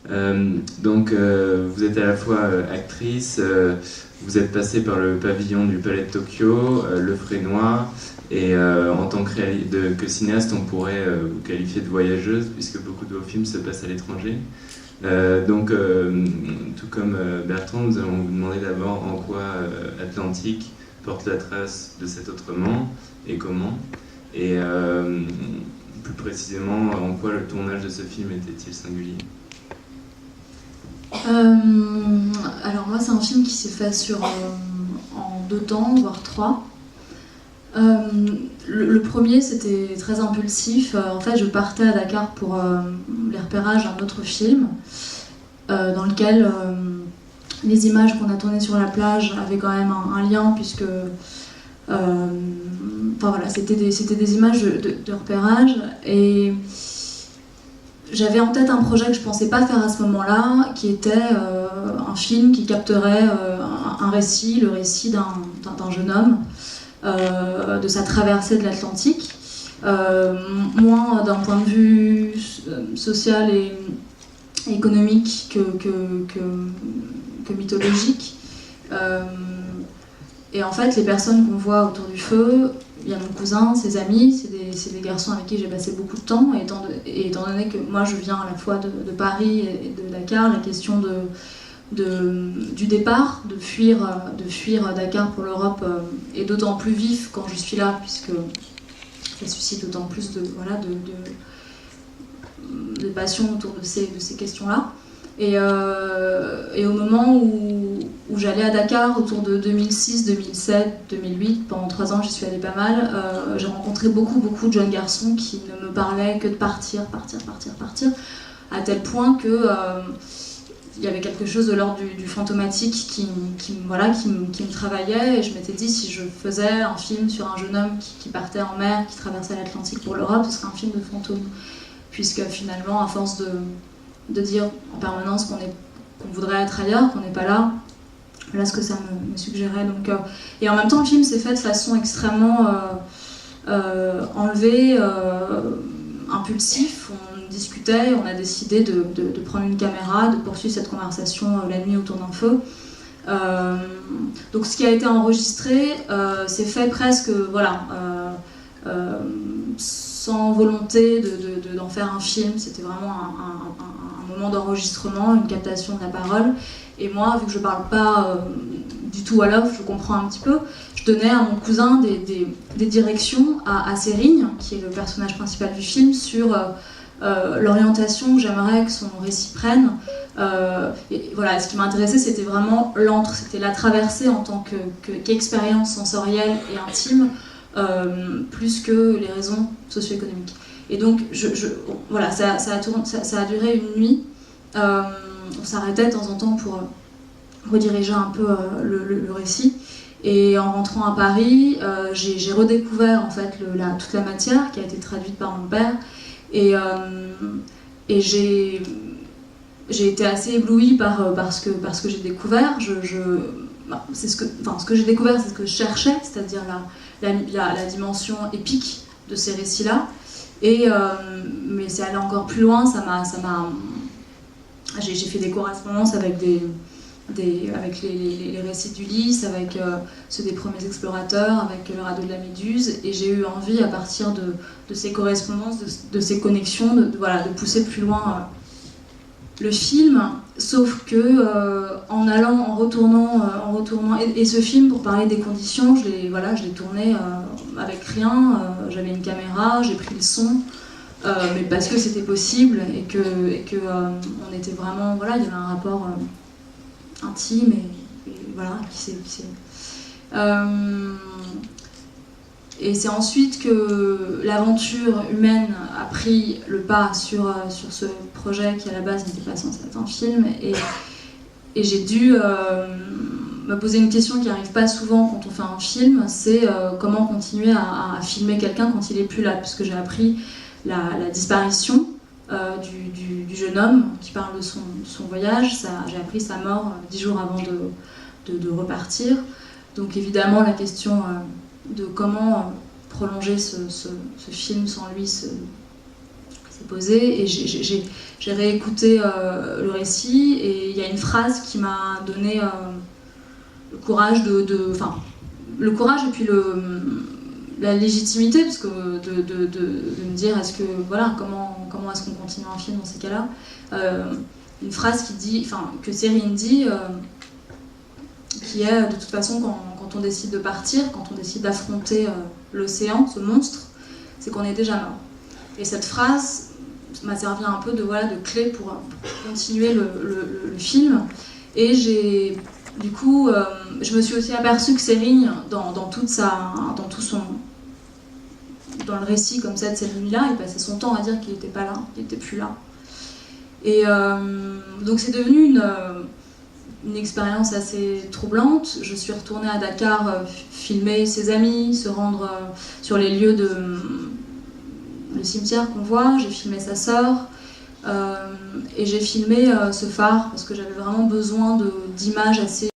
Vous êtes à la fois actrice, vous êtes passée par le pavillon du Palais de Tokyo, le Frénois, et en tant que cinéaste, on pourrait vous qualifier de voyageuse, puisque beaucoup de vos films se passent à l'étranger. Tout comme Bertrand, nous allons vous demander d'abord en quoi Atlantique porte la trace de cet autrement, et comment, et plus précisément en quoi le tournage de ce film était-il singulier. Alors moi c'est un film qui s'est fait en 2 temps, voire 3. Le premier c'était très impulsif. En fait je partais à Dakar pour les repérages d'un autre film dans lequel les images qu'on a tournées sur la plage avaient quand même un lien puisque c'était des images de repérage et j'avais en tête un projet que je pensais pas faire à ce moment-là, qui était un film qui capterait un récit, le récit d'un jeune homme, de sa traversée de l'Atlantique, moins d'un point de vue social et économique que mythologique. Et en fait, les personnes qu'on voit autour du feu, il y a mon cousin, ses amis, c'est des garçons avec qui j'ai passé beaucoup de temps. Et étant donné que moi je viens à la fois de Paris et de Dakar, la question du départ, de fuir Dakar pour l'Europe est d'autant plus vif quand je suis là, puisque ça suscite d'autant plus de passion autour de ces questions-là. Et au moment où j'allais à Dakar, autour de 2006, 2007, 2008, pendant 3 ans j'y suis allée pas mal, j'ai rencontré beaucoup de jeunes garçons qui ne me parlaient que de partir, à tel point que il y avait quelque chose de l'ordre du fantomatique qui me travaillait, et je m'étais dit si je faisais un film sur un jeune homme qui partait en mer, qui traversait l'Atlantique pour l'Europe, ce serait un film de fantôme, puisque finalement à force de dire en permanence qu'on voudrait être ailleurs, qu'on n'est pas là. Voilà ce que ça me suggérait. Et en même temps, le film s'est fait de façon extrêmement enlevée, impulsif. On discutait, on a décidé de prendre une caméra, de poursuivre cette conversation la nuit autour d'un feu. Donc ce qui a été enregistré, c'est fait presque, sans volonté d'en faire un film. C'était vraiment un moment d'enregistrement, une captation de la parole. Et moi, vu que je parle pas du tout wolof, je comprends un petit peu, je donnais à mon cousin des directions à Sérine, qui est le personnage principal du film, sur l'orientation que j'aimerais que son récit prenne. Et voilà, ce qui m'intéressait, c'était vraiment c'était la traversée en tant qu'expérience sensorielle et intime, plus que les raisons socio-économiques. Et donc, ça a duré une nuit. On s'arrêtait de temps en temps pour rediriger un peu le récit. Et en rentrant à Paris, j'ai redécouvert en fait toute la matière qui a été traduite par mon père. Et j'ai été assez éblouie par ce que j'ai découvert. Ce que j'ai découvert, c'est ce que je cherchais, c'est-à-dire la dimension épique de ces récits-là. Mais c'est allé encore plus loin. J'ai fait des correspondances avec avec les récits d'Ulysse, avec ceux des premiers explorateurs, avec le radeau de la Méduse, et j'ai eu envie, à partir de ces correspondances, de ces connexions, de pousser plus loin le film, sauf que en retournant, et ce film, pour parler des conditions, je l'ai tourné avec rien, j'avais une caméra, j'ai pris le son, mais parce que c'était possible et que on était vraiment, il y avait un rapport intime et voilà, et c'est ensuite que l'aventure humaine a pris le pas sur ce projet qui à la base n'était pas censé être un film, et j'ai dû me poser une question qui n'arrive pas souvent quand on fait un film, c'est comment continuer à filmer quelqu'un quand il n'est plus là, puisque j'ai appris la disparition du jeune homme qui parle de son voyage. J'ai appris sa mort 10 jours avant de repartir. Donc évidemment la question de comment prolonger ce film sans lui s'est proposé, et j'ai réécouté le récit, et il y a une phrase qui m'a donné le courage le courage et puis la légitimité, parce que de me dire est-ce que voilà, comment est-ce qu'on continue un film dans ces cas-là. Une phrase qui dit, que Serine dit, qui est de toute façon quand on décide de partir, quand on décide d'affronter l'océan, ce monstre, c'est qu'on est déjà mort. Et cette phrase m'a servi un peu de clé pour continuer le film. Et du coup, je me suis aussi aperçue que Serine, dans le récit comme ça de cette nuit-là, il passait son temps à dire qu'il n'était pas là, qu'il n'était plus là. Et donc c'est devenu une expérience assez troublante. Je suis retournée à Dakar filmer ses amis, se rendre sur les lieux le cimetière qu'on voit. J'ai filmé sa sœur et j'ai filmé ce phare parce que j'avais vraiment besoin d'images assez